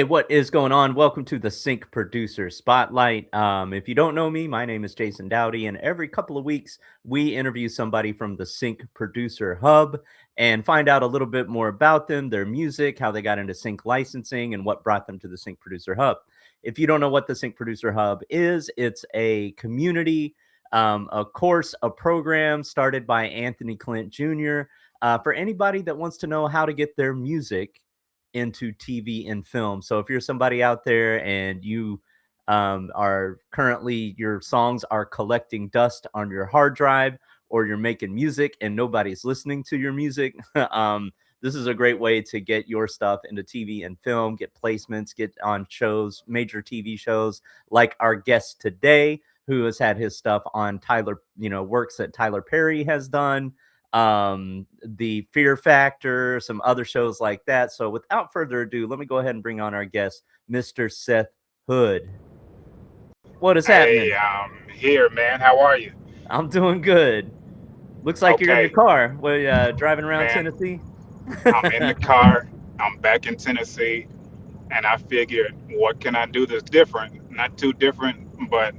What is going on? Welcome to the Sync Producer Spotlight. If you don't know me, my name is Jason Dowty, and every couple of weeks we interview somebody from the Sync Producer Hub and find out a little bit more about them, their music, how they got into sync licensing, and what brought them to the Sync Producer Hub. If you don't know what the Sync Producer Hub is, it's a community, a course, a program started by Anthony Clint Jr. For anybody that wants to know how to get their music into TV and film. So if you're somebody out there and you are currently your songs are collecting dust on your hard drive, or you're making music and nobody's listening to your music, this is a great way to get your stuff into TV and film, get placements, get on shows, major TV shows, like our guest today, who has had his stuff on Tyler, works that Tyler Perry has done, the Fear Factor, some other shows like that. So without further ado, let me go ahead and bring on our guest, Mr. Seth Hood. What is Hey, happening? I'm here, man. How are you? I'm doing good. Looks like you're in your Okay, car. What, driving around man. Tennessee? I'm in the car. I'm back in Tennessee, and I figured, what can I do that's different? Not too different, but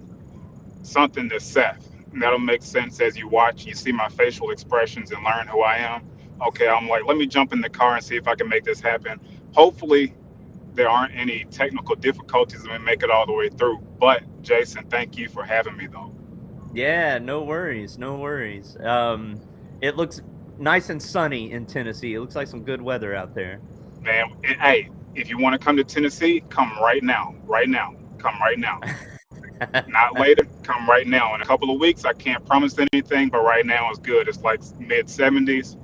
something that's Seth. That'll make sense as you watch. You see my facial expressions and learn who I am. Okay, I'm like, let me jump in the car and see if I can make this happen. Hopefully, there aren't any technical difficulties and we make it all the way through. But Jason, thank you for having me, though. Yeah, no worries, no worries. It looks nice and sunny in Tennessee. It looks like some good weather out there. Man, hey, if you want to come to Tennessee, come right now. Right now. Come right now. Not later. Come right now. In a couple of weeks, I can't promise anything, but right now it's good. It's like mid 70s.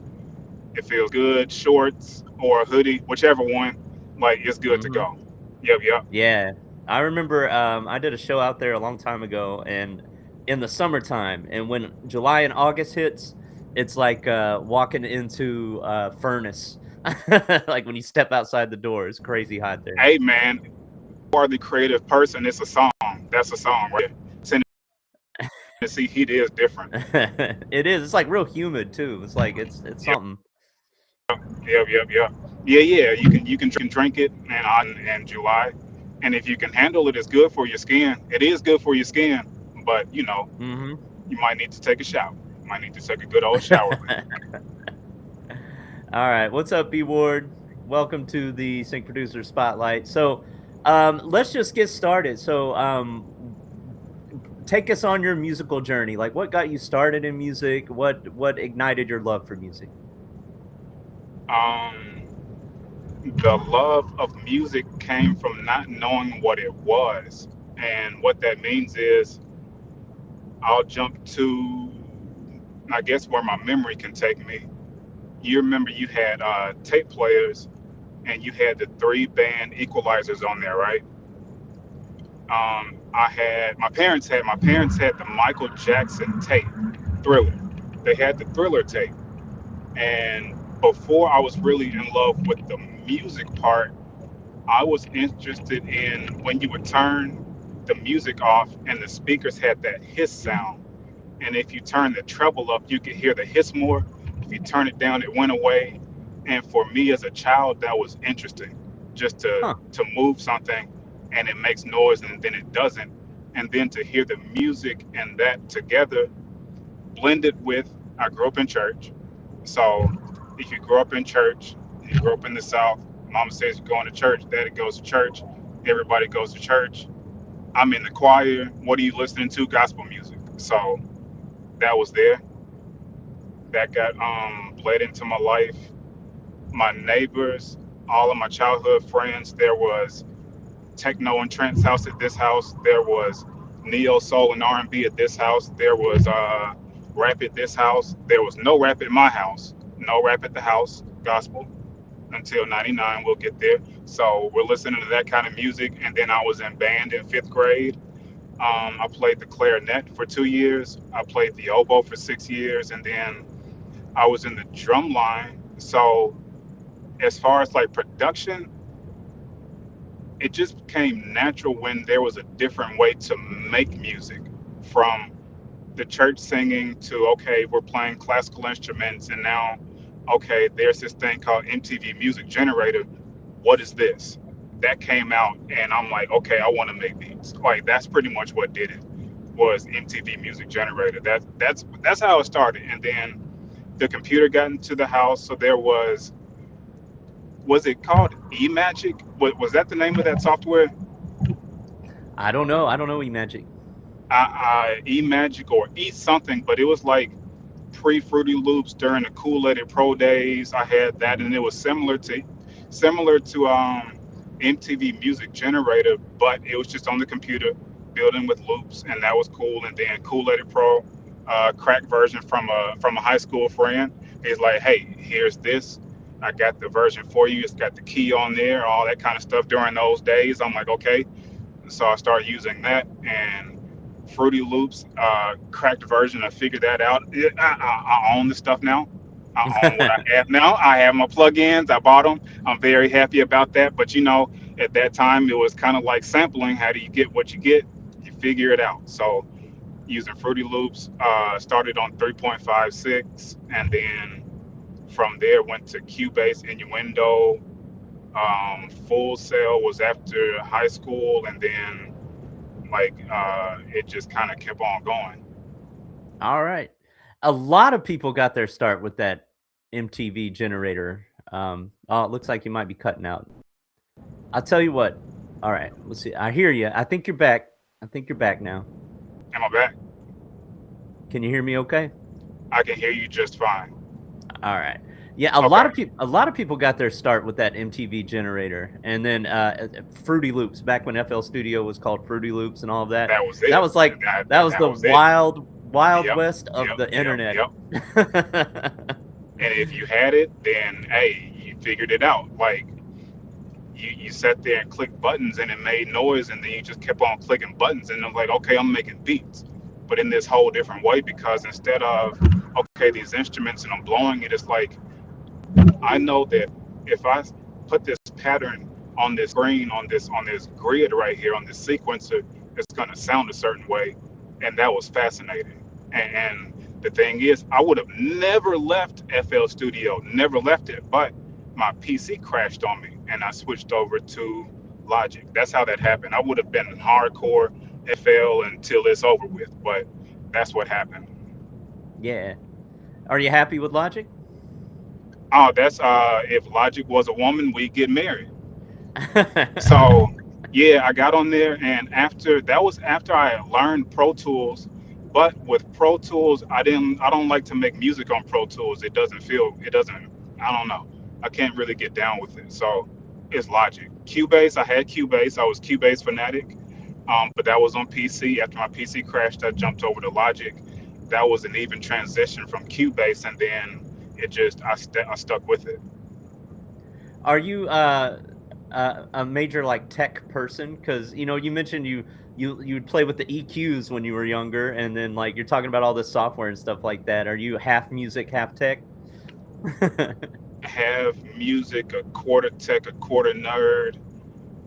It feels good. Shorts or a hoodie, whichever one. Like, it's good to hmm go. Yep, yep. Yeah, I remember, I did a show out there a long time ago, and in the summertime, and when July and August hits, it's like, walking into a furnace. Like, when you step outside the door, it's crazy hot there. Hey, man, you are the creative person. It's a song. That's a song, right? Tennessee heat is different. It is, it's, like, real humid too. It's like it's Yep, something. yep, yep, yep. Yeah, yeah. You can drink it in July, and if you can handle it, it's good for your skin. It is good for your skin, but Mhm. you might need to take a shower. You might need to take a good old shower, man. Alright, what's up, B Ward? Welcome to the Sync Producer Spotlight. So, let's just get started. So, take us on your musical journey. Like, what got you started in music? What ignited your love for music? Um, the love of music came from not knowing what it was, and what that means is I'll jump to, I guess, where my memory can take me. You remember you had tape players, and you had the three band equalizers on there, right? My parents had the Michael Jackson tape, Thriller. They had the Thriller tape, and before I was really in love with the music part, I was interested in when you would turn the music off and the speakers had that hiss sound. And if you turn the treble up, you could hear the hiss more. If you turn it down, it went away. And for me as a child, that was interesting, just to Huh. to move something and it makes noise and then it doesn't. And then to hear the music and that together blended with, I grew up in church. So if you grow up in church, you grew up in the South, mama says you're going to church, daddy goes to church, everybody goes to church. I'm in the choir. What are you listening to? Gospel music. So that was there. That got bled into my life. My neighbors, all of my childhood friends, there was techno and trance house at this house. There was neo soul and R&B at this house. There was rap at this house. There was no rap at my house. No rap at the house. Gospel until '99. We'll get there. So we're listening to that kind of music. And then I was in band in fifth grade. I played the clarinet for 2 years. I played the oboe for 6 years, and then I was in the drum line. So as far as like production, it just became natural when there was a different way to make music, from the church singing to, okay, we're playing classical instruments, and now, okay, there's this thing called MTV Music Generator. What is this? that came out, and I'm like, okay, I want to make beats. Like that's pretty much what did it, was MTV Music Generator. That's how it started. And then the computer got into the house, so there was it called eMagic? Was that the name of that software? I don't know. I don't know eMagic. eMagic or E something, but it was like pre Fruity Loops during the Cool Let It Pro days. I had that, Mhm. and it was similar to MTV Music Generator, but it was just on the computer, building with loops, and that was cool. And then Cool Let It Pro, crack version from a high school friend. He's like, hey, here's this. I got the version for you. It's got the key on there, all that kind of stuff during those days. I'm like, okay. So I started using that, and Fruity Loops, cracked version. I figured that out. I own the stuff now. I own what I have now. I have my plugins. I bought them. I'm very happy about that. But at that time, it was kind of like sampling. How do you get what you get? You figure it out. So using Fruity Loops, started on 3.56, and then from there went to Cubase, Innuendo. Full Sail was after high school, and then it just kind of kept on going. All right. A lot of people got their start with that MTV generator. Oh, it looks like you might be cutting out. I'll tell you what. All right, let's see. I hear you. I think you're back. I think you're back now. Am I back? Can you hear me okay? I can hear you just fine. All right. Yeah, Okay, a lot of people got their start with that MTV generator, and then Fruity Loops back when FL Studio was called Fruity Loops and all of that. that was That it. was like that was That the was it. wild Yep, west of yep, the yep, internet. yep. And if you had it, then hey, you figured it out. Like you sat there and clicked buttons, and it made noise, and then you just kept on clicking buttons, and I'm like, okay, I'm making beats, but in this whole different way, because instead of okay, these instruments and I'm blowing it, it's like I know that if I put this pattern on this screen, on this grid right here, on this sequencer, it's going to sound a certain way, and that was fascinating. And the thing is, I would have never left FL Studio, never left it, but my PC crashed on me, and I switched over to Logic. That's how that happened. I would have been hardcore FL until it's over with, but that's what happened. Yeah. Are you happy with Logic? Oh, that's if Logic was a woman, we'd get married. So yeah, I got on there, and after that was after I learned Pro Tools. But with Pro Tools, I don't like to make music on Pro Tools. It doesn't, I don't know. I can't really get down with it. So it's Logic. Cubase, I had Cubase. I was Cubase fanatic. But that was on PC. After my PC crashed, I jumped over to Logic. That was an even transition from Cubase, and then I stuck with it. Are you a major like tech person? Because you mentioned you'd play with the EQs when you were younger, and then like you're talking about all this software and stuff like that. Are you half music, half tech? Have music, a quarter tech, a quarter nerd,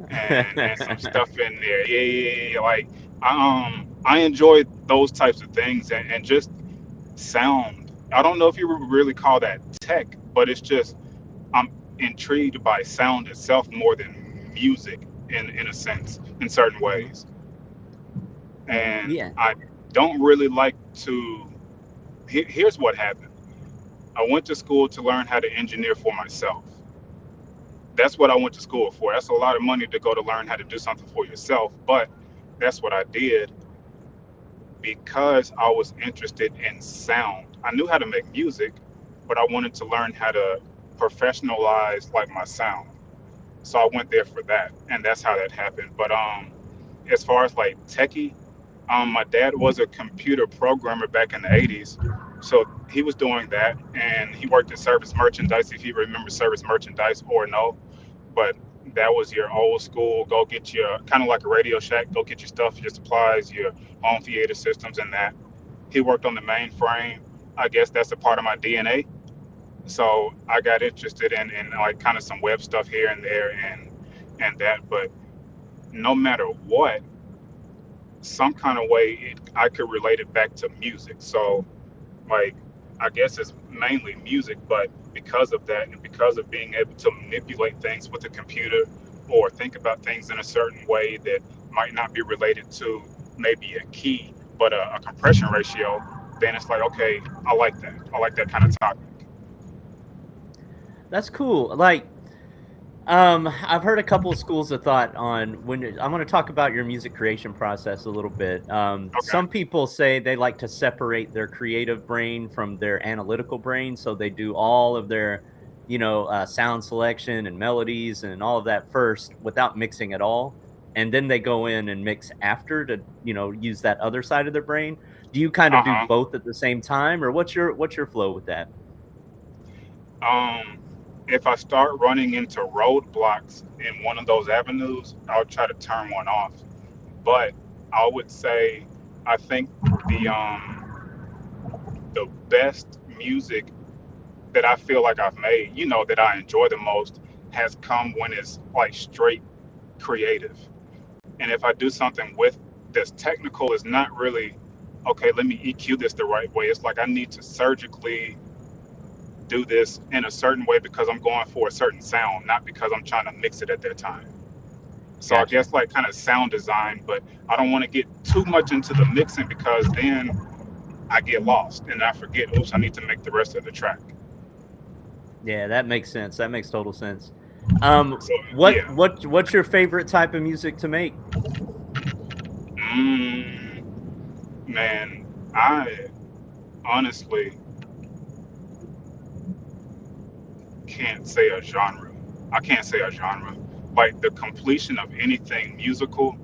and some stuff in there. Yeah, yeah, yeah. Yeah. Like I enjoy those types of things, and just sound. I don't know if you would really call that tech, but it's just I'm intrigued by sound itself more than music in a sense, in certain Mhm. ways. And Yeah. I don't really like to. Here's what happened. I went to school to learn how to engineer for myself. That's what I went to school for. That's a lot of money to go to learn how to do something for yourself, but that's what I did because I was interested in sound. I knew how to make music, but I wanted to learn how to professionalize like my sound. So I went there for that, and that's how that happened. But as far as like techie, my dad was a computer programmer back in the 80s. So he was doing that, and he worked in service merchandise, if you remember service merchandise or no. But that was your old school, go get your, kind of like a Radio Shack, go get your stuff, your supplies, your home theater systems, and that. He worked on the mainframe. I guess that's a part of my DNA. So I got interested in like kind of some web stuff here and there, and that. But no matter what, some kind of way I could relate it back to music. So like I guess it's mainly music, but because of that and because of being able to manipulate things with the computer, or think about things in a certain way that might not be related to maybe a key, but a compression ratio, then it's like, okay, I like that. I like that kind of topic. That's cool. I've heard a couple of schools of thought on I'm going to talk about your music creation process a little bit. Okay. Some people say they like to separate their creative brain from their analytical brain, so they do all of their, sound selection and melodies and all of that first without mixing at all, and then they go in and mix after to, use that other side of their brain. Do you kind of do Uh-huh. both at the same time, or what's your flow with that? Um, if I start running into roadblocks in one of those avenues, I'll try to turn one off. But I would say I think the the best music that I feel like I've made, that I enjoy the most, has come when it's like straight creative. And if I do something with this technical, is not really okay. Let me EQ this the right way. It's like I need to surgically do this in a certain way because I'm going for a certain sound, not because I'm trying to mix it at that time. So I Gotcha. guess like kind of sound design, but I don't want to get too much into the mixing because then I get lost and I forget, oops, I need to make the rest of the track. Yeah, that makes sense. That makes total sense. So What yeah. what's your favorite type of music to make? Mm, man, I honestly can't say a genre. I can't say a genre. Like the completion of anything musical,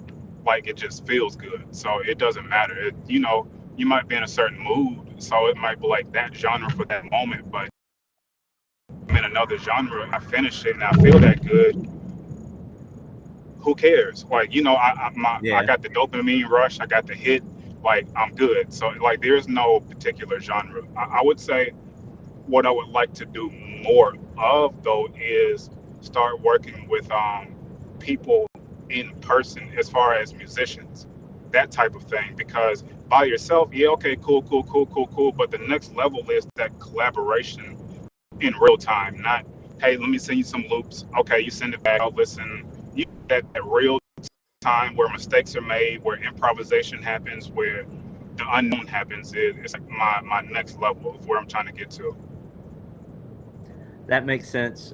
like it just feels good. So it doesn't matter. You might be in a certain mood, so it might be like that genre for that moment. But I'm in another genre, I finish it and I feel that good. Who cares? Like I Yeah, got the dopamine rush. I got the hit. Like I'm good. So like there's no particular genre. I would say what I would like to do more of though is start working with people in person as far as musicians, that type of thing. Because by yourself, yeah, okay, cool, cool, cool, cool, cool. But the next level is that collaboration in real time, not hey, let me send you some loops. Okay, you send it back, I'll listen. You that real time where mistakes are made, where improvisation happens, where the unknown happens. It's like my next level of where I'm trying to get to. that makes sense.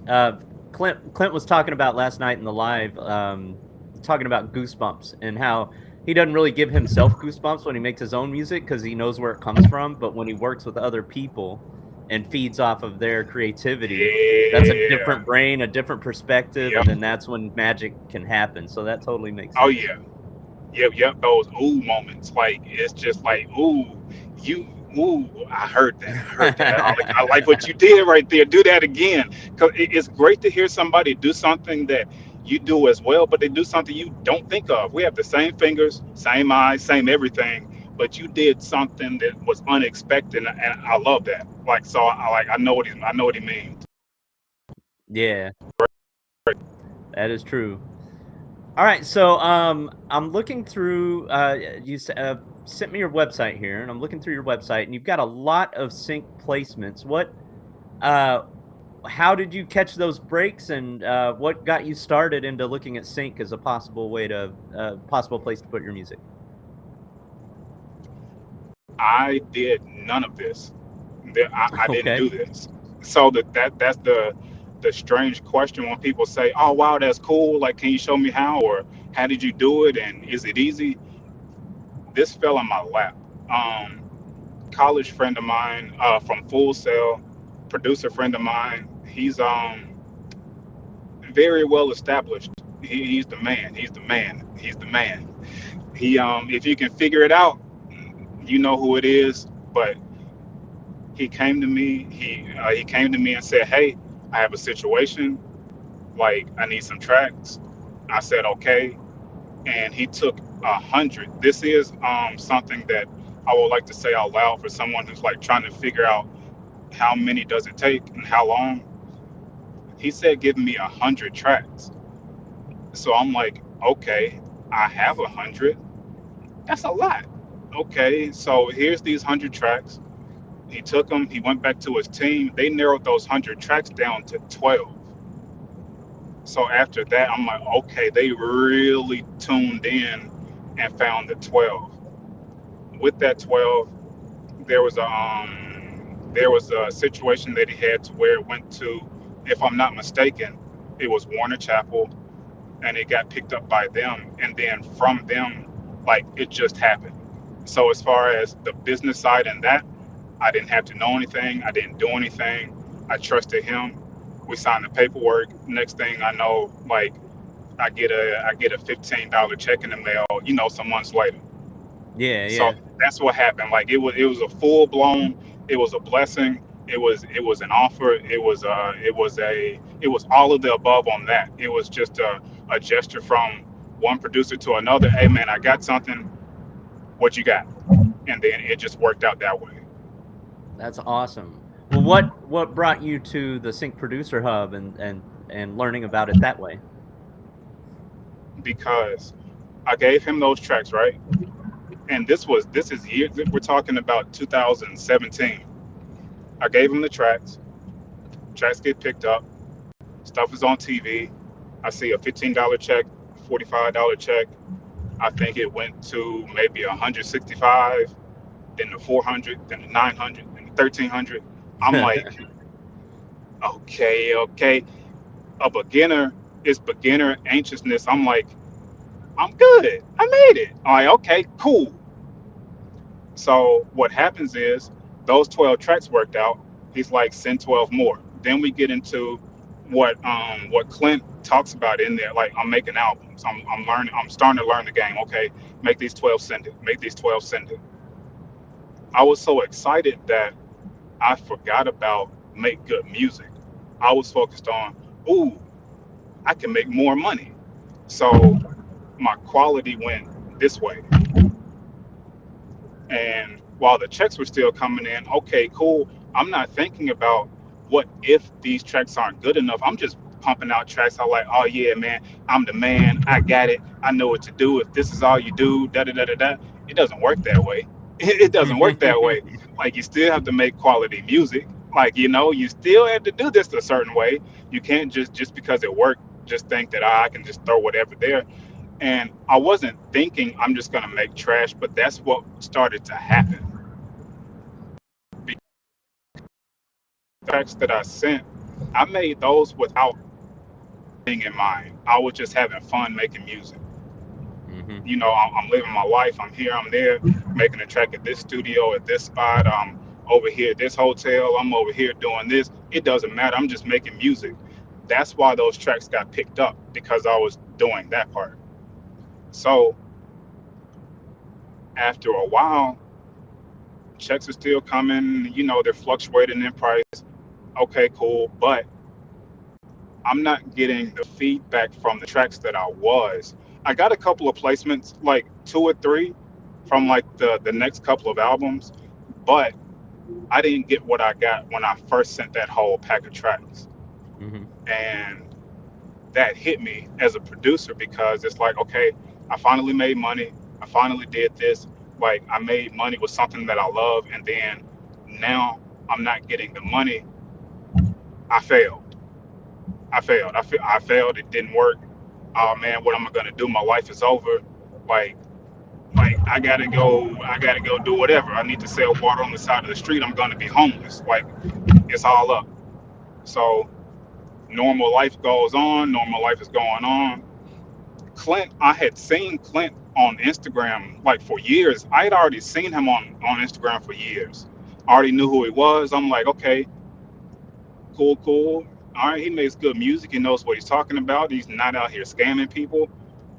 Clint was talking about last night in the live, talking about goosebumps and how he doesn't really give himself goosebumps when he makes his own music because he knows where it comes from. But when he works with other people and feeds off of their creativity, that's a Yeah. different brain, a different perspective, and Yep. then that's when magic can happen. So that totally makes Oh sense. yeah. Yep. Yep. Those ooh moments. Like it's just like ooh, you ooh. I heard that. I heard that. I like what you did right there. Do that again. Cause it's great to hear somebody do something that you do as well, but they do something you don't think of. We have the same fingers, same eyes, same everything, but you did something that was unexpected, and I love that. Like so, I know what he means. Yeah, that is true. All right, so I'm looking through. Sent me your website here, and I'm looking through your website, and you've got a lot of sync placements. Uh, how did you catch those breaks, and what got you started into looking at sync as a possible place to put your music? I did none of this. I didn't Okay. do this. So that's the strange question when people say, "Oh wow, that's cool. Like, can you show me how, or how did you do it, and is it easy?" This fell in my lap. Um, College friend of mine from Full Sail, producer friend of mine. He's very well established. He's the man. He's the man. He's the man. If you can figure it out, you know who it is. But he came to me. He came to me and said, "Hey, I have a situation. Like, I need some tracks." I said, "Okay," and he took 100. This is something that I would like to say out loud for someone who's like trying to figure out how many does it take and how long. He said, "Give me 100 tracks." So I'm like, "Okay, I have 100. That's a lot." Okay, so here's these 100 tracks. He took them. He went back to his team. They narrowed those 100 tracks down to 12. So after that, I'm like, okay, they really tuned in and found the 12. With that 12, there was a situation that he had to where it went to, if I'm not mistaken, it was Warner Chapel, and it got picked up by them, and then from them, like it just happened. So as far as the business side and that, I didn't have to know anything. I didn't do anything. I trusted him. We signed the paperwork. Next thing I know, like I get a $15 check in the mail, some months later. Yeah, So yeah. that's what happened. Like it was a full blown. It was a blessing. It was an offer. It was all of the above on that. It was just a gesture from one producer to another. Hey man, I got something. What you got? And then it just worked out that way. That's awesome. Well, what brought you to the Sync Producer Hub and learning about it that way? Because I gave him those tracks, right? And this is years. We're talking about 2017. I gave him the tracks. Tracks get picked up. Stuff is on TV. I see a $15 check, $45 check. I think it went to maybe 165, then the 400, then the 900, then the 1300. I'm like, okay. A beginner is beginner anxiousness. I'm like, I'm good. I made it. I'm like, okay, cool. So what happens is those 12 tracks worked out. He's like, send 12 more. Then we get into what Clint talks about in there. Like, I'm making albums. I'm learning. I'm starting to learn the game. Okay, make these 12, send it. Make these 12, send it. I was so excited that I forgot about make good music. I was focused on, ooh, I can make more money. So my quality went this way. And while the checks were still coming in, okay, cool. I'm not thinking about what if these tracks aren't good enough. I'm just pumping out tracks. I like, oh yeah, man, I'm the man. I got it. I know what to do. If this is all you do, da da da da da. It doesn't work that way. It doesn't work that way. Like you still have to make quality music. Like you still have to do this a certain way. You can't just because it worked, just think that I can just throw whatever there. And I wasn't thinking I'm just gonna make trash, but that's what started to happen. The tracks that I sent, I made those without being in mind. I was just having fun making music. Hmm. I'm living my life. I'm here, I'm there, making a track at this studio, at this spot. I'm over here at this hotel. I'm over here doing this. It doesn't matter. I'm just making music. That's why those tracks got picked up because I was doing that part. So after a while, checks are still coming. They're fluctuating in price. Okay, cool. But I'm not getting the feedback from the tracks that I was. I got a couple of placements, like two or three from like the next couple of albums, but I didn't get what I got when I first sent that whole pack of tracks. Hmm. And that hit me as a producer because it's like, okay, I finally made money. I finally did this. Like I made money with something that I love, and then now I'm not getting the money. I failed. I failed. It didn't work. Oh man, what am I gonna do? My life is over. Like, like I gotta go do whatever. I need to sell water on the side of the street. I'm gonna be homeless. Like, it's all up. So normal life goes on. Normal life is going on. Clint, I had seen Clint on Instagram like for years. I had already seen him on Instagram for years. I already knew who he was. I'm like, okay, cool. All right, he makes good music. He knows what he's talking about. He's not out here scamming people.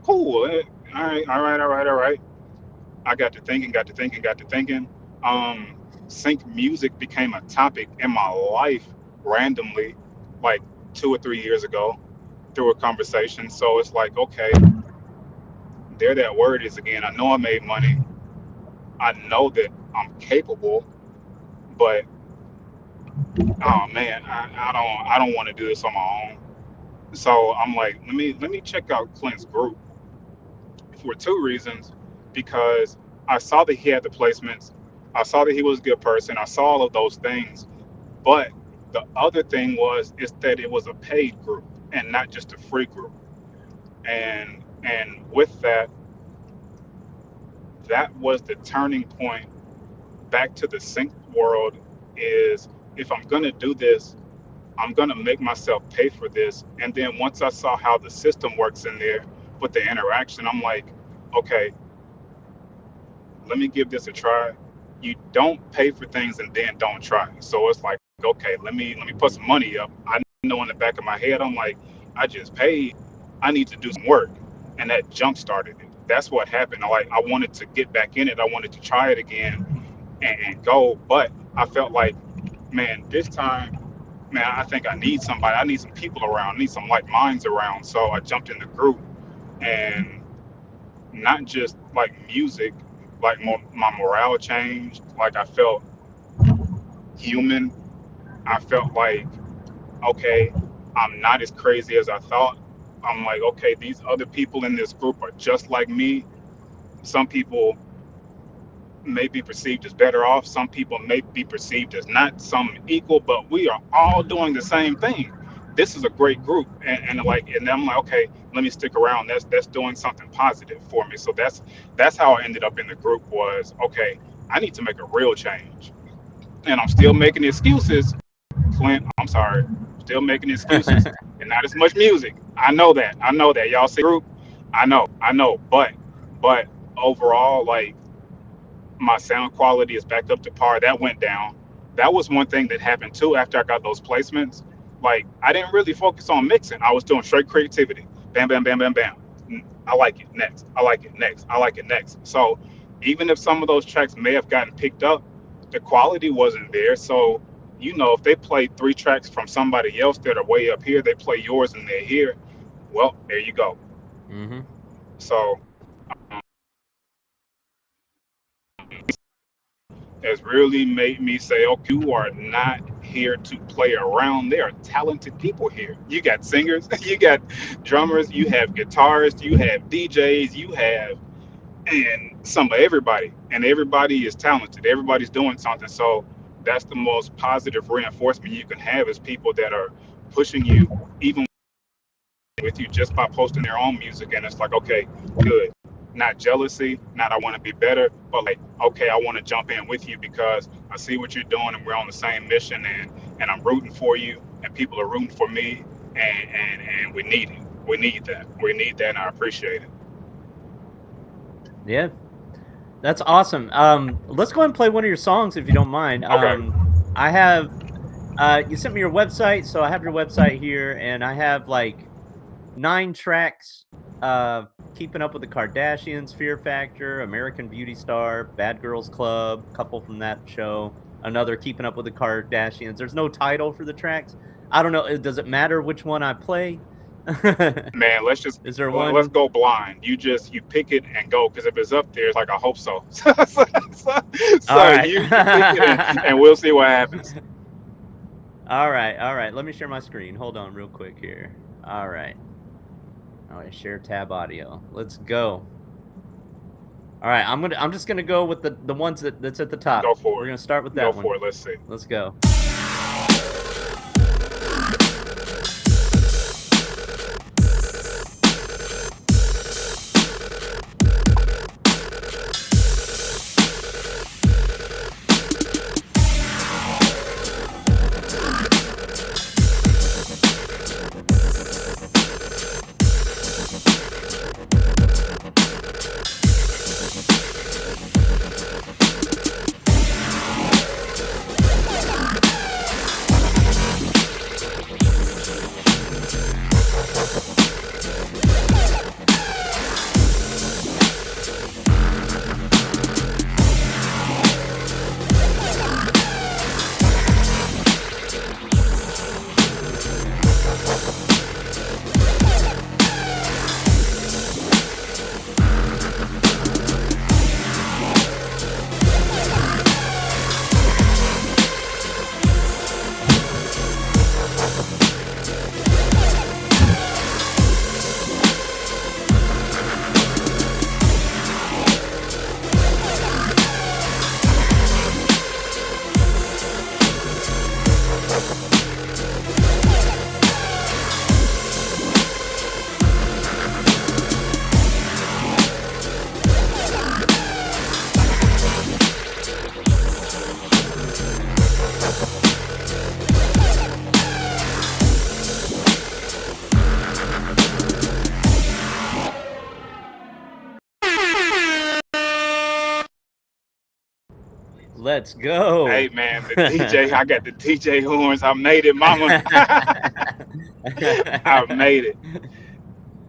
Cool. All right. I got to thinking. Sync music became a topic in my life randomly, like 2 or 3 years ago through a conversation. So it's like, okay, there that word is again. I know I made money. I know that I'm capable, but oh man, I don't want to do this on my own. So I'm like, let me check out Clint's group for two reasons. Because I saw that he had the placements, I saw that he was a good person, I saw all of those things. But the other thing was is that it was a paid group. and not just a free group. And with that, that was the turning point back to the sync world. Is if I'm gonna do this, I'm gonna make myself pay for this. And then once I saw how the system works in there with the interaction, I'm like, okay, let me give this a try. You don't pay for things and then don't try. So it's like, okay, let me put some money up. I know in the back of my head, I'm like, I just paid. I need to do some work, and that jump started it. That's what happened. I wanted to get back in it. I wanted to try it again and go, but I felt like, man, this time, man, I think I need somebody. I need some people around. I need some like minds around. So I jumped in the group, and not just like music, like my morale changed. Like I felt human. I felt like, okay, I'm not as crazy as I thought. I'm like, okay, these other people in this group are just like me. Some people may be perceived as better off. Some people may be perceived as not some equal, but we are all doing the same thing. This is a great group, and I'm like, okay, let me stick around. That's doing something positive for me. So that's how I ended up in the group. Was okay, I need to make a real change, and I'm still making excuses. Clint, I'm sorry, still making excuses, and not as much music. I know that. Y'all say group. I know, but overall, like, my sound quality is back up to par. That went down. That was one thing that happened too after I got those placements. Like, I didn't really focus on mixing. I was doing straight creativity. Bam, bam, bam, bam, bam. I like it. Next. I like it. Next. I like it. Next. So even if some of those tracks may have gotten picked up, the quality wasn't there. So, if they play 3 tracks from somebody else that are way up here, they play yours and they're here. Well, there you go. Mm-hmm. So has really made me say, okay, you are not here to play around. There are talented people here. You got singers, you got drummers, you have guitarists, you have DJs, you have, and some of everybody. And everybody is talented. Everybody's doing something. So that's the most positive reinforcement you can have, is people that are pushing you, even with you, just by posting their own music. And it's like, okay, good. Not jealousy, not I want to be better, but like, okay, I want to jump in with you because I see what you're doing and we're on the same mission, and I'm rooting for you and people are rooting for me, and we need it. We need that. And I appreciate it. Yeah, that's awesome. Let's go ahead and play one of your songs if you don't mind. Okay. I have you sent me your website, so I have your website here, and I have like 9 tracks. Keeping Up with the Kardashians, Fear Factor, American Beauty Star, Bad Girls Club, couple from that show, another Keeping Up with the Kardashians. There's no title for the tracks. I don't know. Does it matter which one I play? Man, let's go blind. You pick it and go, because if it's up there, it's like, I hope so. so right. you pick it and we'll see what happens. All right. Let me share my screen. Hold on real quick here. All right, share tab audio. Let's go. All right, I'm just gonna go with the ones that's at the top. Go for it. We're gonna start with that one. Go for it. Let's see. Let's go. Let's go. Hey man, the DJ, I got the DJ horns. I made it, mama. I made it.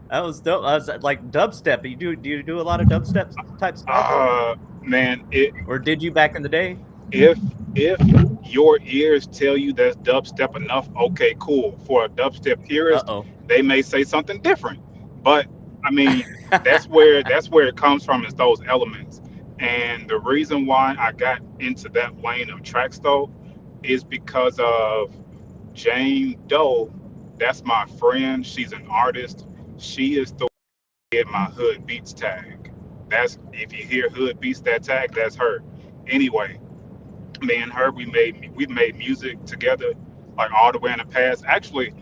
That was dope. I was like dubstep. Do you do a lot of dubstep type stuff, Man, it or did you back in the day? if if your ears tell you that's dubstep enough, okay, cool. For a dubstep purist, Uh-oh. they may say something different. But I mean, that's where it comes from, is those elements. And the reason why I got into that lane of tracks though is because of Jane Doe. That's my friend. She's an artist. She is the one who did my Hood Beats tag. That's, if you hear Hood Beats that tag, that's her. Anyway, me and her, we made music together like all the way in the past. Actually,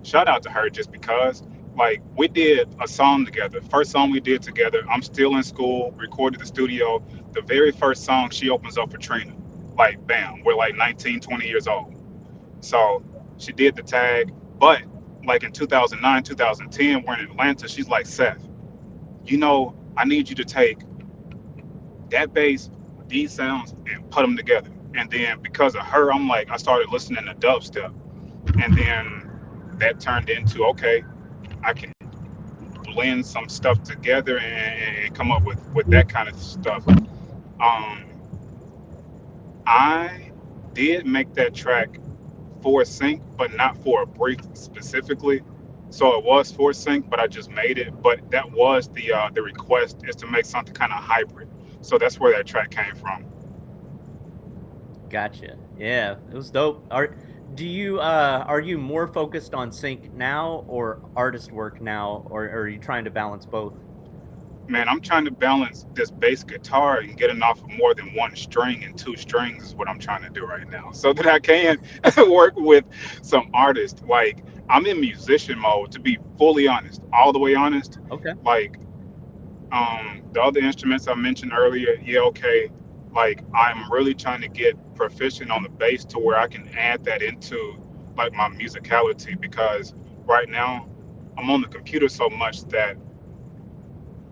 shout out to her just because like we did a song together. First song we did together. I'm still in school, recorded the studio. The very first song she opens up for Trina. Like bam, we're like 19, 20 years old. So she did the tag, but like in 2009, 2010, we're in Atlanta. She's like, Seth, I need you to take that bass, these sounds, and put them together. And then because of her, I started listening to dubstep. And then that turned into, okay, I can blend some stuff together and come up with that kind of stuff. Um, I did make that track for sync, but not for a brief specifically. So it was for sync, but I just made it. But that was the request, is to make something kind of hybrid. So that's where that track came from. Gotcha. Yeah, it was dope. Are you more focused on sync now or artist work now, or are you trying to balance both? Man, I'm trying to balance this bass guitar and getting off of more than one string, and two strings is what I'm trying to do right now, so that I can work with some artists. Like, I'm in musician mode, to be fully honest, all the way honest. Okay. Like, the other instruments I mentioned earlier, yeah, okay. Like, I'm really trying to get proficient on the bass to where I can add that into like my musicality, because right now I'm on the computer so much that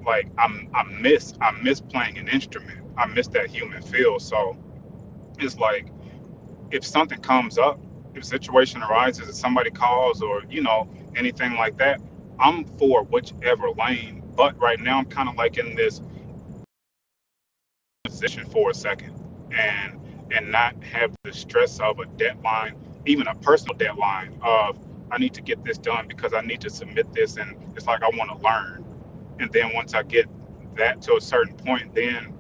like I miss playing an instrument. I miss that human feel. So it's like, if something comes up, if a situation arises, if somebody calls, or anything like that, I'm for whichever lane. But right now I'm kind of like in this position for a second, and not have the stress of a deadline, even a personal deadline of, I need to get this done because I need to submit this, and it's like I want to learn. And then once I get that to a certain point, then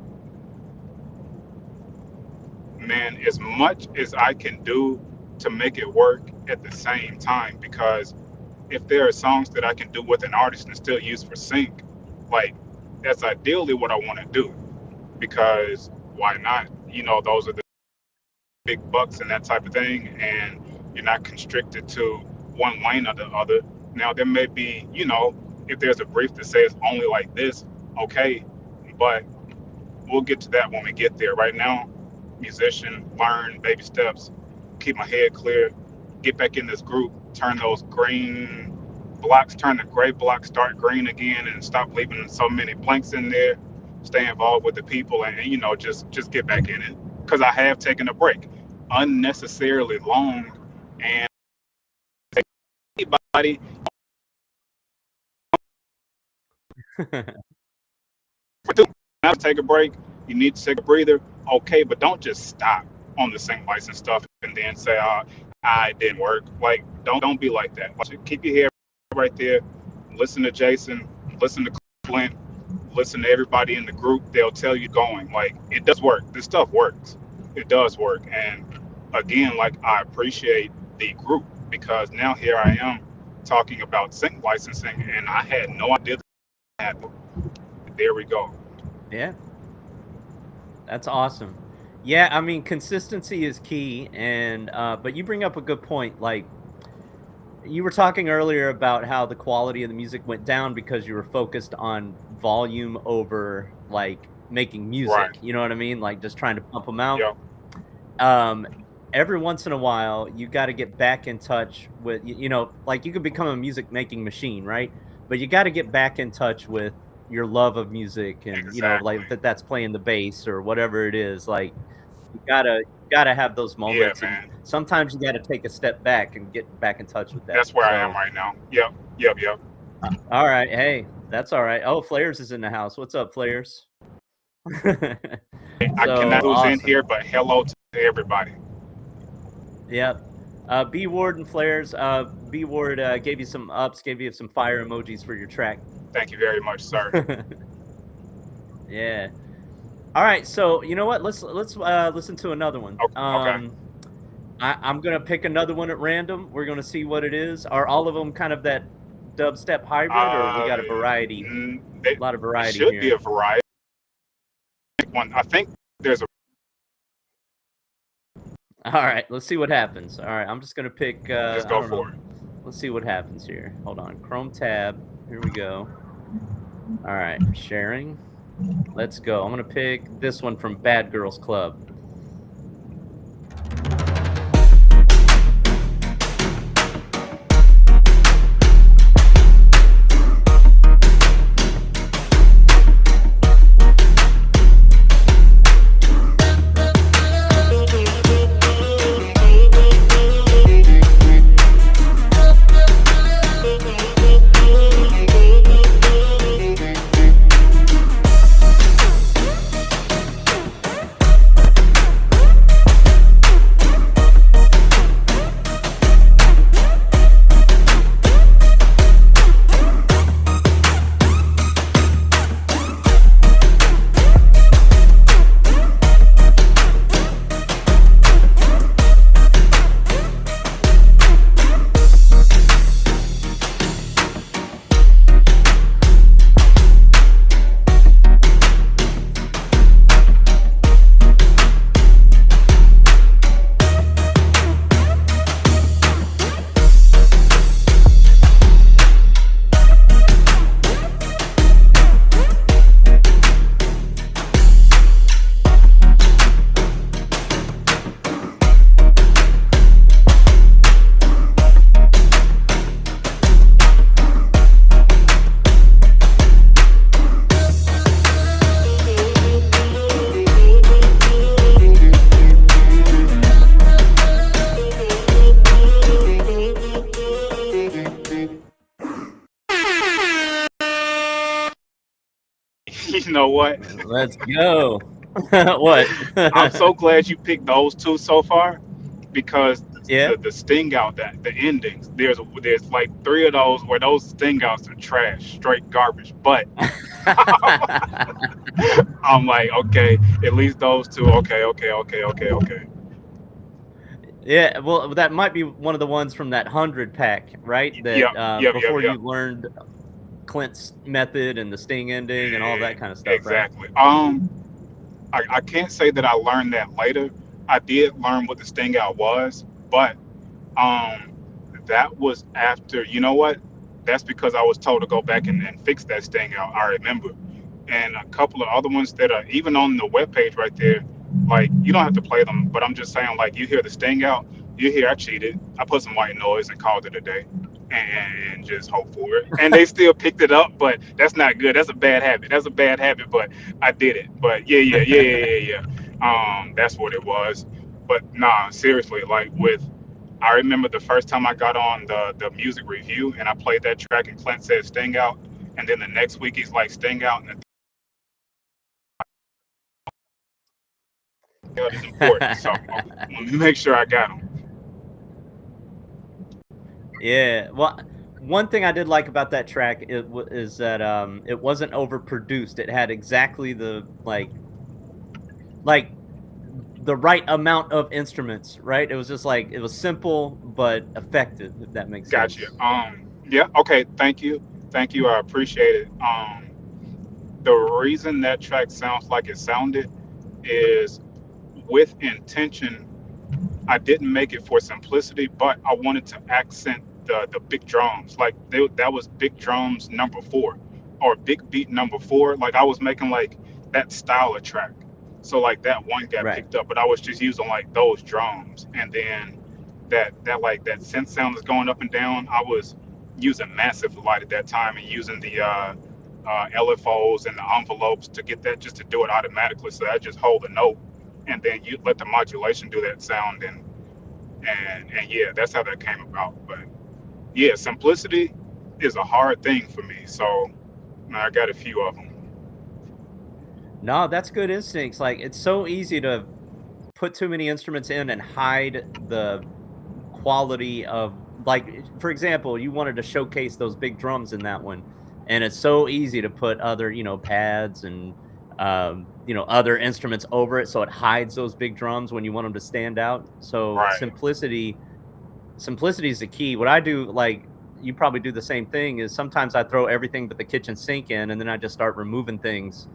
man, as much as I can do to make it work at the same time, because if there are songs that I can do with an artist and still use for sync, like, that's ideally what I want to do, because why not? Those are the big bucks and that type of thing, and you're not constricted to one lane or the other. Now there may be, if there's a brief that says only like this, okay, but we'll get to that when we get there. Right now, musician, learn, baby steps, keep my head clear, get back in this group, turn those green blocks, turn the gray blocks, start green again, and stop leaving so many blanks in there. Stay involved with the people, and just get back in it. Because I have taken a break, unnecessarily long, and anybody now take a break, you need to take a breather, okay, but don't just stop on the sync license stuff and then say, I didn't work. Like, don't be like that. Like, keep your head right there. Listen to Jason, listen to Clint, listen to everybody in the group. They'll tell you going. Like, it does work. This stuff works. It does work. And again, like, I appreciate the group, because now here I am talking about sync licensing, and I had no idea that. There we go. Yeah, that's awesome. Yeah, I mean, consistency is key, and but you bring up a good point. Like, you were talking earlier about how the quality of the music went down because you were focused on volume over like making Right. music. You know what I mean? Like just trying to pump them out. Yeah. Um, every once in a while, you got to get back in touch with, like you could become a music making machine, right? But you got to get back in touch with your love of music and, like Exactly. if that's playing the bass or whatever it is, like you gotta have those Yeah, moments, and man. sometimes you gotta take a step back and get back in touch with that. That's where I am So, right now. Yep. Yep. Yep. all right, hey, that's all right. Oh, Flares is in the house. What's up, Flares? I So cannot who's in awesome. here, but hello to everybody. Yep. B Ward and Flares. B Ward gave you some ups, gave you some fire emojis for your track. Thank you very much, sir. Yeah. All right. So you know what? Let's listen to another one. Okay. I'm gonna pick another one at random. We're gonna see what it is. Are all of them kind of that dubstep hybrid, or we Uh, got a variety? it, A lot of it variety should be here. a variety one. I think there's a. All right. Let's see what happens. All right. I'm just gonna pick. Just I go don't know. for it. Let's see what happens here. Hold on. Chrome tab. Here we go. All right. Sharing. Let's go. I'm gonna pick this one from Bad Girls Club. You know what? Let's go. What? I'm so glad you picked those two so far because Yeah. the sting out that the endings there's like three of those where those sting outs are trash, straight garbage. But I'm like, okay, at least those two. Okay, okay, okay, okay, okay. Yeah, well, that might be one of the ones from that 100 pack, right? That Yep, yep, yep, before yep. you learned Clint's method and the sting ending and all of that kind of stuff, right? Exactly. I can't say that I learned that later. I did learn what the sting out was, but um, that was after. You know what? That's because I was told to go back and fix that sting out. I remember, and a couple of other ones that are even on the webpage right there. Like you don't have to play them, but I'm just saying, like you hear the sting out, you hear I cheated. I put some white noise and called it a day, and just hope for it. And they still picked it up, but that's not good. That's a bad habit. That's a bad habit, but I did it. But yeah. That's what it was. But nah, seriously, like with I remember the first time I got on the music review and I played that track and Clint said Sting out, and then the next week he's like Sting out, and the is important. So let me make sure I got him. Yeah. Well, one thing I did like about that track is that it wasn't overproduced. It had exactly the like the right amount of instruments, right? It was just like it was simple but effective, if that makes Gotcha. sense. Yeah. Okay. Thank you. I appreciate it. The reason that track sounds like it sounded is with intention. I didn't make it for simplicity, but I wanted to accent the big drums. Like that was big drums number four, or big beat number four. Like I was making like that style of track. So like that one got Right. picked up, but I was just using like those drums, and then that like that synth sound is going up and down. I was using massive light at that time and using the LFOs and the envelopes to get that just to do it automatically. So I just hold a note and then you let the modulation do that sound and yeah, that's how that came about. But yeah, simplicity is a hard thing for me. So I got a few of them. No, that's good instincts. Like, it's so easy to put too many instruments in and hide the quality of, like, for example, you wanted to showcase those big drums in that one, and it's so easy to put other, pads and other instruments over it so it hides those big drums when you want them to stand out. So Right. simplicity is the key. What I do, like, you probably do the same thing, is sometimes I throw everything but the kitchen sink in, and then I just start removing things,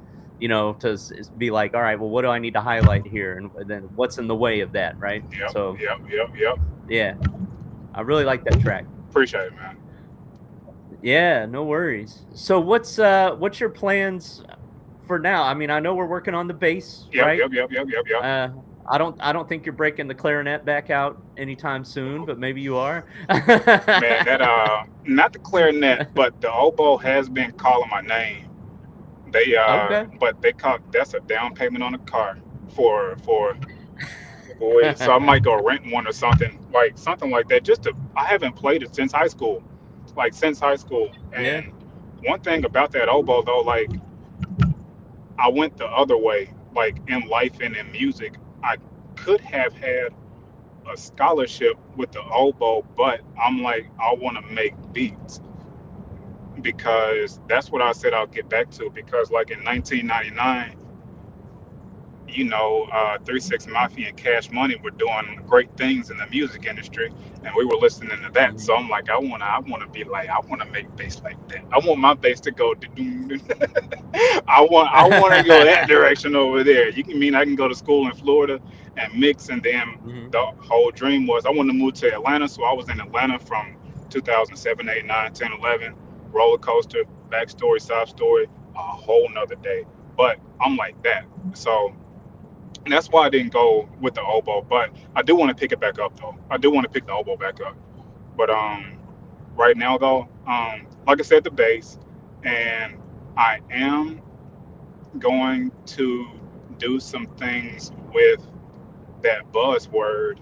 to be like, all right, well, what do I need to highlight here, and then what's in the way of that, right? Yep. So Yep. Yep. Yep. yeah, I really like that track. Appreciate it, man. Yeah, no worries. So what's your plans for now? I mean, I know we're working on the bass, Yep. right? Yep. Yep. Yep. Yep. Yep. Uh, I don't think you're breaking the clarinet back out anytime soon, but maybe you are. Man, that not the clarinet, but the oboe has been calling my name. They Okay. but they call that's a down payment on a car for it. So I might go rent one or something like that. I haven't played it since high school, like since high school. Yeah. And one thing about that oboe though, like I went the other way, like in life and in music. I could have had a scholarship with the oboe, but I'm like, I want to make beats because that's what I said I'll get back to. Because like in 1999, 3 6 Mafia and Cash Money were doing great things in the music industry, and we were listening to that. Mhm. So I'm like, I wanna be like, I wanna make bass like that. I want my bass to go. I want to go that direction over there. You can mean I can go to school in Florida and mix, and then Mhm. the whole dream was I wanted to move to Atlanta. So I was in Atlanta from 2007, 8, 9, 10, 11. Roller coaster, backstory, side story, a whole nother day. But I'm like that. So and that's why I didn't go with the oboe. But I do want to pick it back up though. I do want to pick the oboe back up. But right now though, like I said, the bass, and I am going to do some things with that buzzword,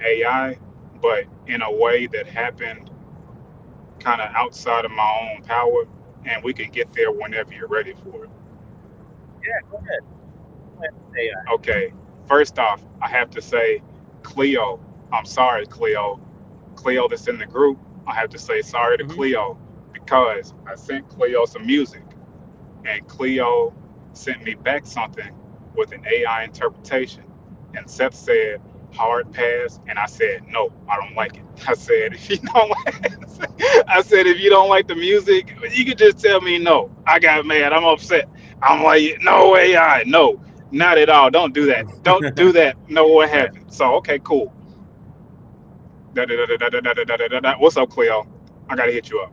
AI, but in a way that happened kind of outside of my own power, and we can get there whenever you're ready for it. Yeah, go ahead. AI. Okay, first off, I have to say, Cleo, I'm sorry, Cleo. Cleo that's in the group, I have to say sorry to Mhm. Cleo because I sent Cleo some music and Cleo sent me back something with an AI interpretation. And Seth said, hard pass. And I said, no, I don't like it. I said, if you don't I said, if you don't like the music, you can just tell me no. I got mad. I'm upset. I'm like, no AI, no, not at all. Don't do that. Don't do that. No, what Right. happened? So, okay, cool. What's up, Cleo? I got to hit you up.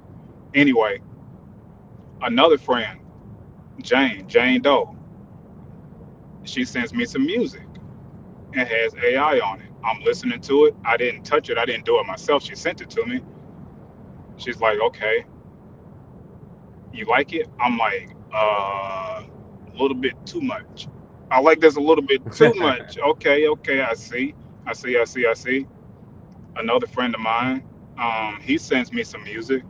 Anyway, another friend, Jane Doe, she sends me some music. It has AI on it. I'm listening to it. I didn't touch it. I didn't do it myself. She sent it to me. She's like, okay, you like it? I'm like, a little bit too much. I like this a little bit too much. Okay, okay, I see. I see. Another friend of mine, he sends me some music.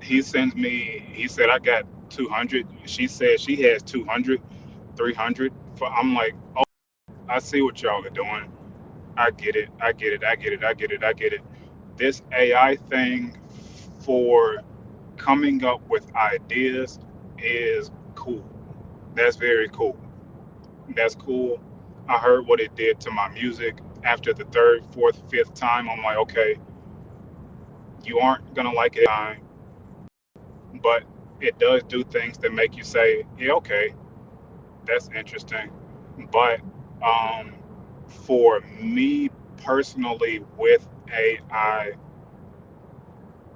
He said, I got 200. She said she has 200, 300. I'm like, oh, I see what y'all are doing. I get it. I get it. I get it. I get it. I get it. This AI thing for coming up with ideas is cool. That's very cool. That's cool. I heard what it did to my music after the third, fourth, fifth time. I'm like, okay, you aren't gonna like it time, but it does do things that make you say, yeah, okay, that's interesting. But um, for me personally, with AI,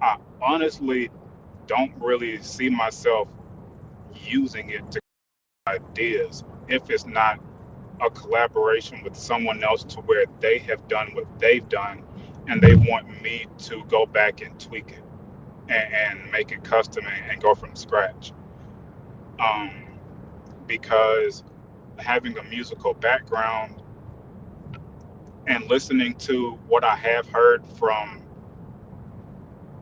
I honestly don't really see myself using it to ideas if it's not a collaboration with someone else to where they have done what they've done and they want me to go back and tweak it. and make it custom and go from scratch. Um, because having a musical background and listening to what I have heard from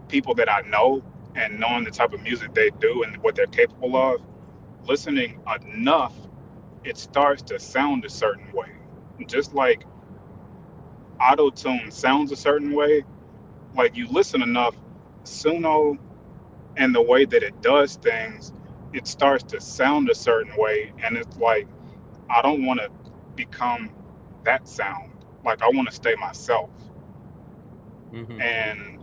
people that I know and knowing the type of music they do and what they're capable of, listening enough, it starts to sound a certain way. Just like auto tune sounds a certain way, like you listen enough, Suno and the way that it does things, it starts to sound a certain way. And it's like, I don't want to become that sound. Like, I want to stay myself. Hmm. And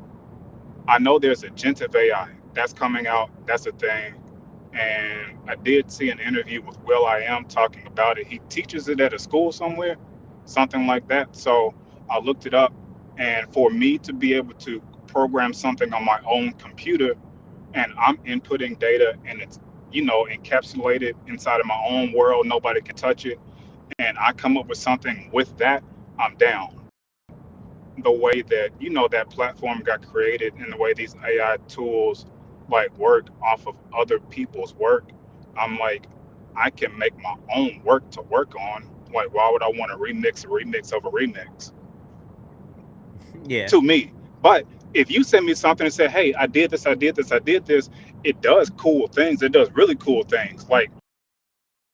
I know there's agentive AI that's coming out. That's a thing. And I did see an interview with Will I Am talking about it. He teaches it at a school somewhere, something like that. So I looked it up. And for me to be able to program something on my own computer, and I'm inputting data and it's, encapsulated inside of my own world, nobody can touch it, and I come up with something with that, I'm down. The way that that platform got created and the way these AI tools like work off of other people's work, I'm like, I can make my own work to work on. Like, why would I want to remix a remix of a remix? Yeah. To me. But if you send me something and say, hey, I did this, I did this, I did this, it does cool things. It does really cool things. Like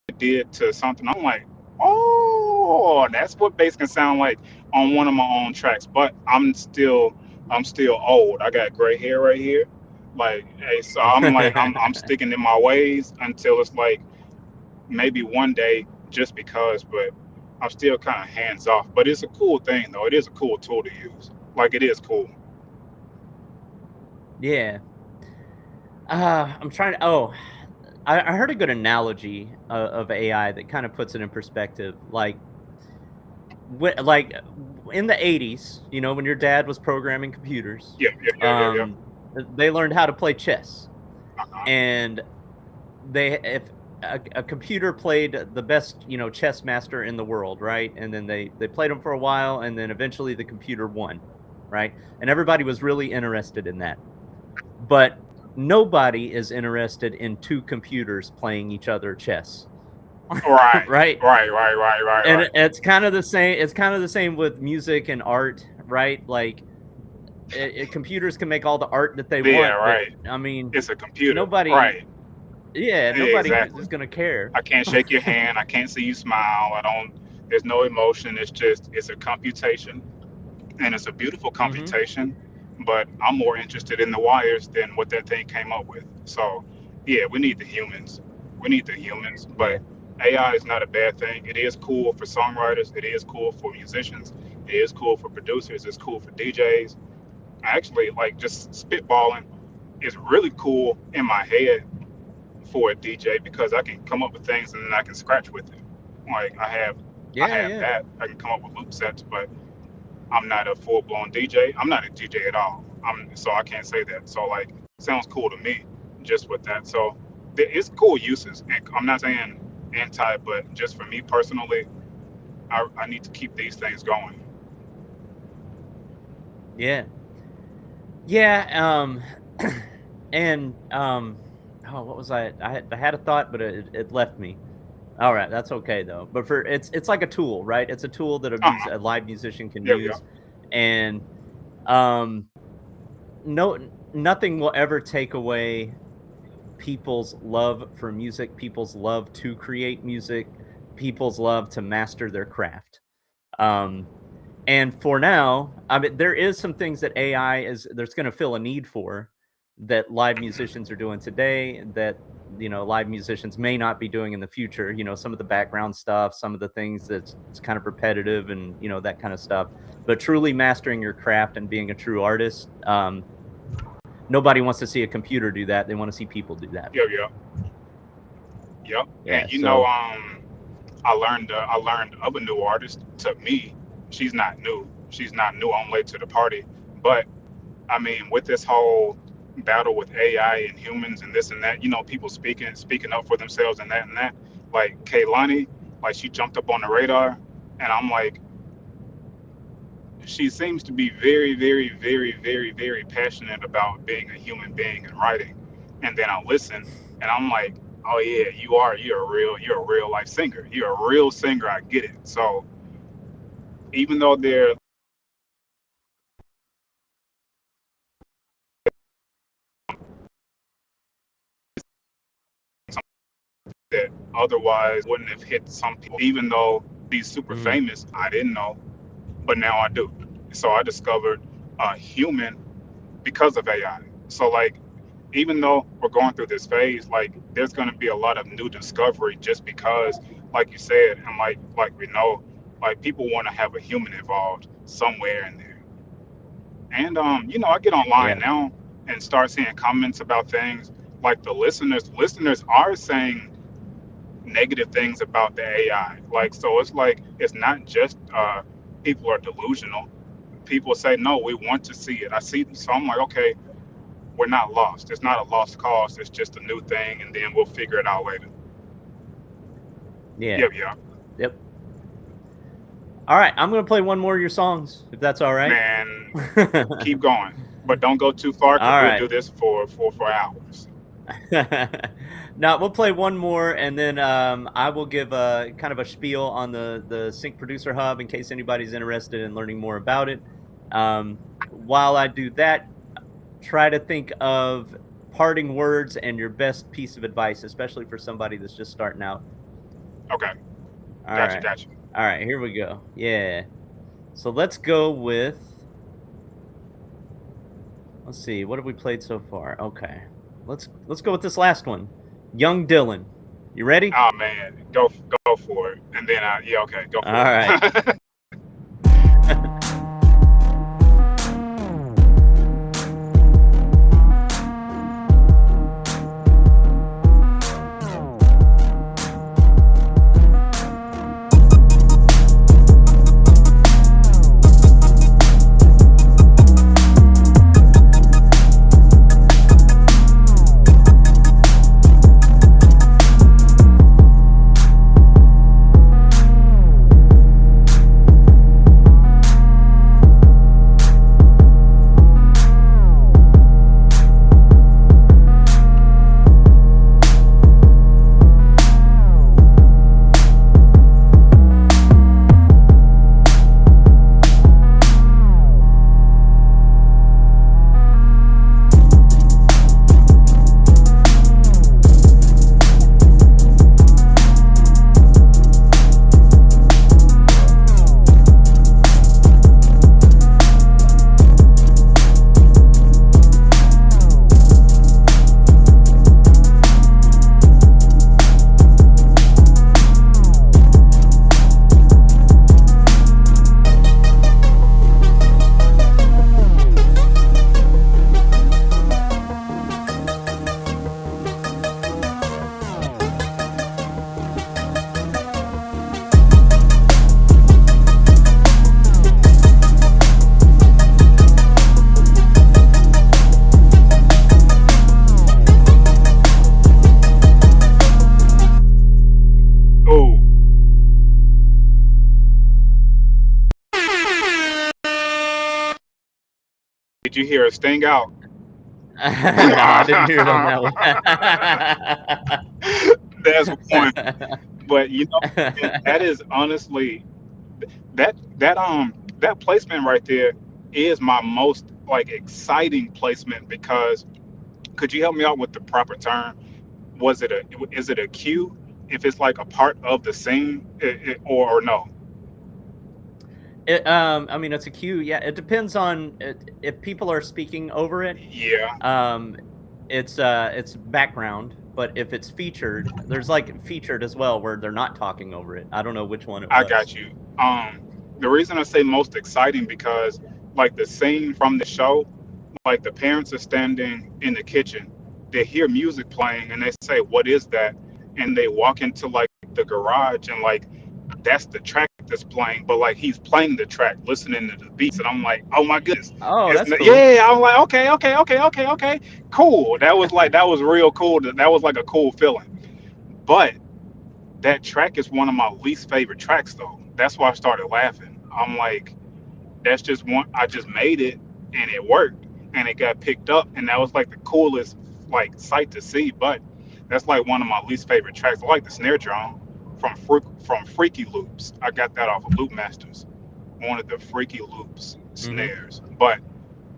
it did to something. I'm like, oh, that's what bass can sound like on one of my own tracks. But I'm still old. I got gray hair right here. Like, hey, so I'm like, I'm sticking in my ways until it's like maybe one day just because, but I'm still kind of hands off. But it's a cool thing though. It is a cool tool to use. Like it is cool. Yeah. I'm trying to. Oh, I heard a good analogy of AI that kind of puts it in perspective. In the 80s, when your dad was programming computers, Yeah, yeah, yeah, yeah, yeah. they learned how to play chess, Uh-huh. and if a computer played the best, chess master in the world, right? And then they played him for a while, and then eventually the computer won, right? And everybody was really interested in that. But nobody is interested in two computers playing each other chess, Right, right? right, right, right, right, And right. it's kind of the same. It's kind of the same with music and art, right? Like computers can make all the art that they Yeah, want, but right. I mean, It's a computer. nobody, Right. yeah, Yeah, nobody is exactly. gonna care. I can't shake your hand. I can't see you smile. I don't. There's no emotion. It's a computation, and it's a beautiful Hmm. computation. But I'm more interested in the wires than what that thing came up with. So, yeah, we need the humans. We need the humans. But Yeah, AI is not a bad thing. It is cool for songwriters. It is cool for musicians. It is cool for producers. It's cool for DJs. Actually, like just spitballing is really cool in my head for a DJ because I can come up with things and then I can scratch with it. Like I yeah, have yeah, that. I can come up with loop sets, but I'm not a full blown DJ. I'm not a DJ at all. So I can't say that. So like, sounds cool to me, just with that. So it's cool uses, and I'm not saying anti, but just for me personally, I need to keep these things going. yeah, yeah. And oh, what was I had a thought, but it left me. All right, that's okay though. But it's like a tool, right? It's a tool that Uh huh. a live musician can Yeah, yeah, use, and um, nothing will ever take away people's love for music, people's love to create music, people's love to master their craft. Um, and for now, I mean, there is some things that AI is there's going to fill a need for that live musicians are doing today that live musicians may not be doing in the future. Some of the background stuff, some of the things that's it's kind of repetitive, and that kind of stuff. But truly mastering your craft and being a true artist, nobody wants to see a computer do that. They want to see people do that. yeah, yeah, yeah. Yeah. And So I learned of a new artist. To me, she's not new. She's not new. I'm late to the party. But I mean, with this whole battle with AI and humans and this and that, people speaking up for themselves and that. Like Kaylani, like she jumped up on the radar, and I'm like, she seems to be very, very, very, very, very passionate about being a human being and writing. And then I listen, and I'm like, oh yeah, you are. You're a real life singer. You're a real singer. I get it. So even though they're that otherwise wouldn't have hit some people, even though he's super Mm, famous, I didn't know, but now I do. So I discovered a human because of AI. So like, even though we're going through this phase, like there's going to be a lot of new discovery just because, like you said, and like we know, like people want to have a human involved somewhere in there. And I get online yeah. now and start seeing comments about things like the listeners are saying negative things about the AI. Like, so it's like it's not just people are delusional. People say no, we want to see it. I see, so I'm like, okay, we're not lost. It's not a lost cause. It's just a new thing, and then we'll figure it out later. Yeah. Yep, yeah, Yep. All right. I'm going to play one more of your songs, if that's all right. man. Keep going, but don't go too far because All we'll right. do this for hours. Now we'll play one more, and then I will give a kind of a spiel on the Sync Producer Hub in case anybody's interested in learning more about it. While I do that, try to think of parting words and your best piece of advice, especially for somebody that's just starting out. Okay, All gotcha, right. gotcha. All right, here we go. Yeah. So let's go with, let's see, what have we played so far? Okay. Let's go with this last one. Young Dylan. You ready? Oh man, go for it, and then yeah, okay, go All for right. it. Oh, did you hear a sting out? No, I didn't hear it on That's one. that But man, that one. is honestly that placement right there is my most like exciting placement because could you help me out with the proper term? Was it a is it a cue if it's like a part of the scene or no? I mean, it's a cue. Yeah, it depends on if people are speaking over it. Yeah, Um, it's background, but if it's featured, there's like featured as well where they're not talking over it. I don't know which one it I was. got you. The reason I say most exciting because like the scene from the show, like the parents are standing in the kitchen, they hear music playing and they say, "What is that?" And they walk into like the garage and like that's the track that's playing, but like he's playing the track, listening to the beats, and I'm like, oh my goodness, Oh, it's that's cool. yeah. I'm like, okay, okay, okay, okay, okay, cool. That was real cool. That was like a cool feeling. But that track is one of my least favorite tracks though. That's why I started laughing. I'm like, that's just one. I just made it and it worked and it got picked up, and that was like the coolest like sight to see. But that's like one of my least favorite tracks. I like the snare drum from Freaky Loops. I got that off of Loop Masters, one of the Freaky Loops Hmm. snares. But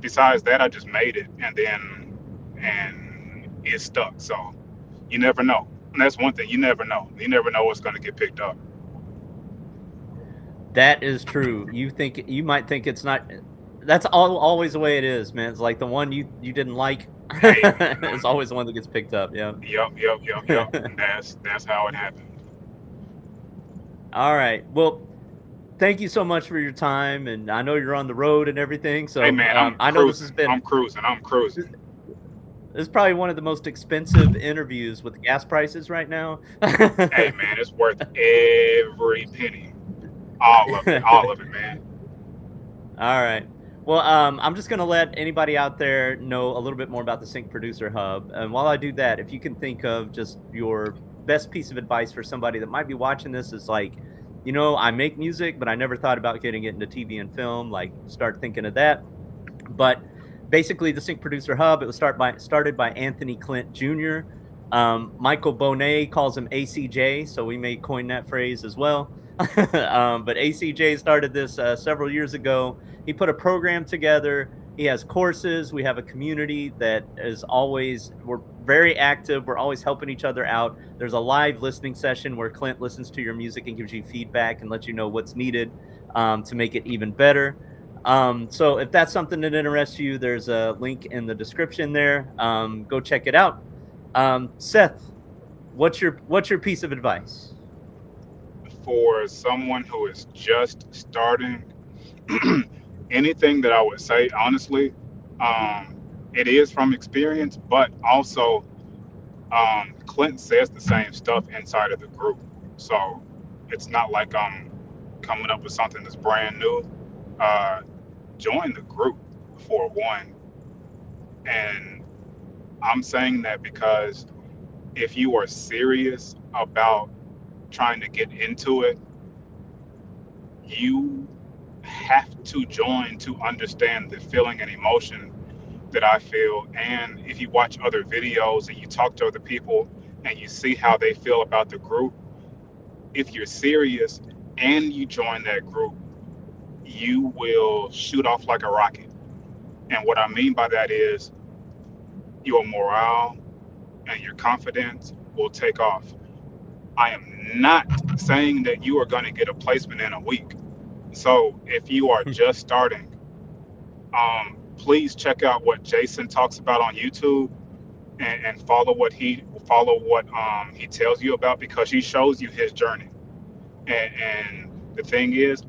besides that, I just made it, and it stuck. So you never know. And that's one thing. You never know. You never know what's going to get picked up. That is true. You might think it's not. That's always the way it is, man. It's like the one you didn't like Hey, is always the one that gets picked up. Yeah. yep. And that's how it happened. All right. Well, thank you so much for your time, and I know you're on the road and everything. Hey So man, I'm I know this has cruising. been I'm cruising. I'm cruising. this is probably one of the most expensive interviews with the gas prices right now. Hey man, it's worth every penny. All of it. All of it, man. All right. Well, I'm just going to let anybody out there know a little bit more about the Sync Producer Hub. And while I do that, if you can think of just your best piece of advice for somebody that might be watching this, is like, I make music, but I never thought about getting it into TV and film. Like, start thinking of that. But basically, the Sync Producer Hub, it was started by Anthony Clint Jr. Michael Bonet calls him ACJ, so we may coin that phrase as well. But ACJ started this several years ago. He put a program together. He has courses. We have a community that is always, we're very active. We're always helping each other out. There's a live listening session where Clint listens to your music and gives you feedback and lets you know what's needed to make it even better. So if that's something that interests you, there's a link in the description there. Go check it out. Seth, what's your piece of advice? For someone who is just starting, anything that I would say, honestly, um, it is from experience, but also Clint says the same stuff inside of the group. So it's not like I'm coming up with something that's brand new. Uh, Join the group for one. And I'm saying that because if you are serious about trying to get into it, you have to join to understand the feeling and emotion that I feel. And if you watch other videos and you talk to other people and you see how they feel about the group, if you're serious and you join that group, you will shoot off like a rocket. And what I mean by that is your morale and your confidence will take off. I am not saying that you are going to get a placement in a week. So if you are just starting, please check out what Jason talks about on YouTube, and follow what he tells you about, because he shows you his journey. And the thing is,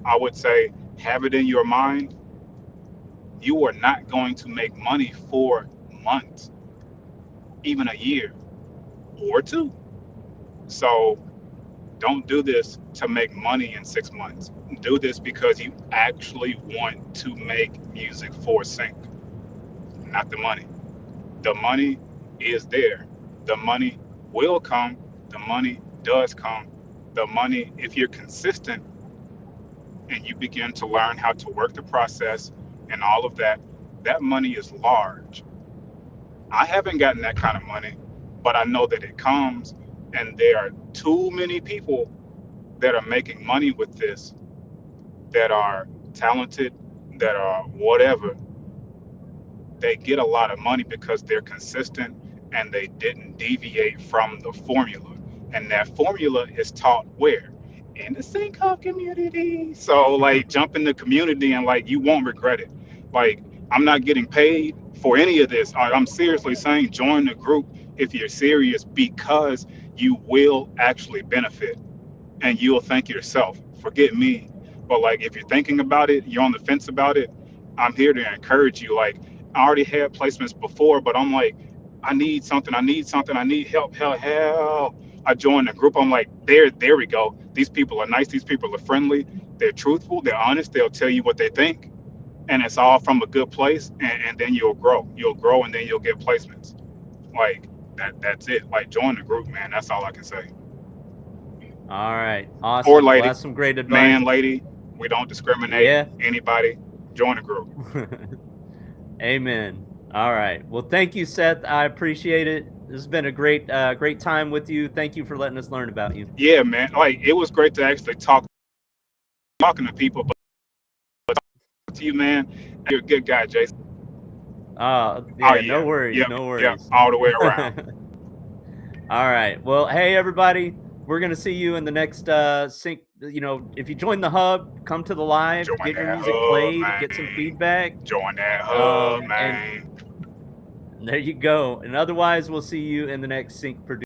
I would say have it in your mind. You are not going to make money for months, even a year or two. So don't do this to make money in 6 months. Do this because you actually want to make music for Sync, not the money. The money is there. The money will come. The money does come. The money, if you're consistent and you begin to learn how to work the process and all of that, that money is large. I haven't gotten that kind of money, but I know that it comes, and there are too many people that are making money with this, that are talented, that are whatever. They get a lot of money because they're consistent and they didn't deviate from the formula. And that formula is taught where? In the Sync Hub community. So like jump in the community and like you won't regret it. Like I'm not getting paid for any of this. I'm seriously saying join the group if you're serious, because you will actually benefit and you'll thank yourself. Forget me. But like if you're thinking about it, you're on the fence about it, I'm here to encourage you. Like I already had placements before, but I'm like, I need help. I joined the group. I'm like, there we go. These people are nice, these people are friendly, they're truthful, they're honest, they'll tell you what they think, and it's all from a good place, and then you'll grow. You'll grow and then you'll get placements. Like that's it. Like join the group, man. That's all I can say. All right. Or Awesome. Well, lady, that's some great advice. man, lady, We don't discriminate. Yeah. Anybody, join the group. Amen. All right. Well, thank you, Seth. I appreciate it. This has been a great time with you. Thank you for letting us learn about you. Yeah, man. Like, it was great to actually talking to people, but to you, man. You're a good guy, Jason. Oh Yeah, yeah, no worries, yep, no yep, worries. all the way around. All right. Well, hey everybody, we're gonna see you in the next sync. If you join the hub, come to the live, Join get your that music hub, played, get some man. feedback. Join that hub, And man. there you go. And otherwise, we'll see you in the next sync producer.